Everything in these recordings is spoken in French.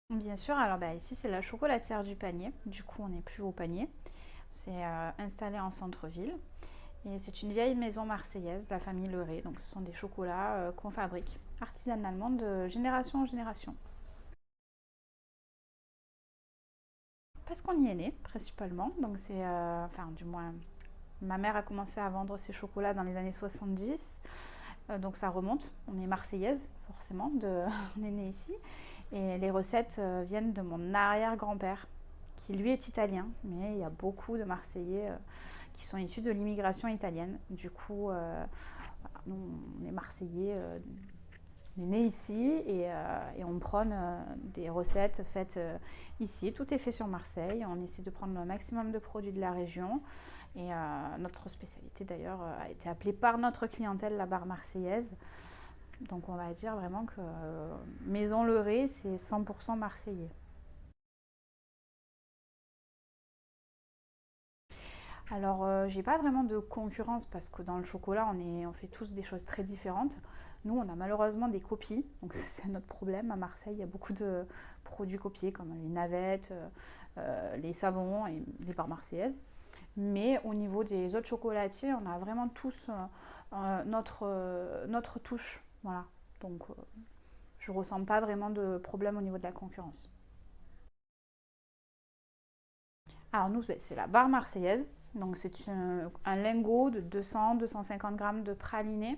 Bien sûr, alors ici c'est la chocolatière du panier, du coup on n'est plus au panier, c'est installé en centre-ville et c'est une vieille maison marseillaise, la famille Leray, donc ce sont des chocolats qu'on fabrique artisanalement de génération en génération. Parce qu'on y est né principalement, donc c'est, enfin du moins ma mère a commencé à vendre ses chocolats dans les années 70, donc ça remonte, on est marseillaise forcément, on est né ici. Et les recettes viennent de mon arrière-grand-père, qui lui est italien, mais il y a beaucoup de Marseillais qui sont issus de l'immigration italienne. Du coup, nous, on est Marseillais, on est né ici et on prône des recettes faites ici. Tout est fait sur Marseille. On essaie de prendre le maximum de produits de la région. Et notre spécialité d'ailleurs a été appelée par notre clientèle la barre marseillaise. Donc on va dire vraiment que Maison Leray, c'est 100% marseillais. Alors j'ai pas vraiment de concurrence parce que dans le chocolat on fait tous des choses très différentes. Nous on a malheureusement des copies, donc c'est notre problème. À Marseille il y a beaucoup de produits copiés comme les navettes, les savons et les barres marseillaises. Mais au niveau des autres chocolatiers, on a vraiment tous notre touche. Voilà. Donc je ressens pas vraiment de problème au niveau de la concurrence. Alors nous, c'est la barre marseillaise. Donc c'est un lingot de 200-250 grammes de praliné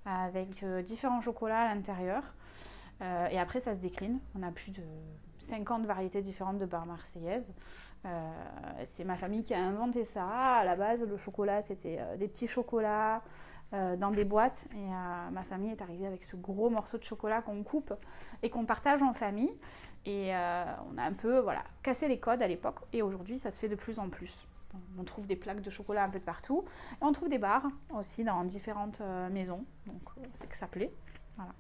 avec différents chocolats à l'intérieur. Et après, ça se décline. On a plus de 50 variétés différentes de barres marseillaises. C'est ma famille qui a inventé ça. À la base, le chocolat, c'était des petits chocolats dans des boîtes. Et ma famille est arrivée avec ce gros morceau de chocolat qu'on coupe et qu'on partage en famille. Et on a un peu voilà, cassé les codes à l'époque. Et aujourd'hui, ça se fait de plus en plus. On trouve des plaques de chocolat un peu de partout. Et on trouve des barres aussi dans différentes maisons. Donc c'est que ça plaît. Voilà.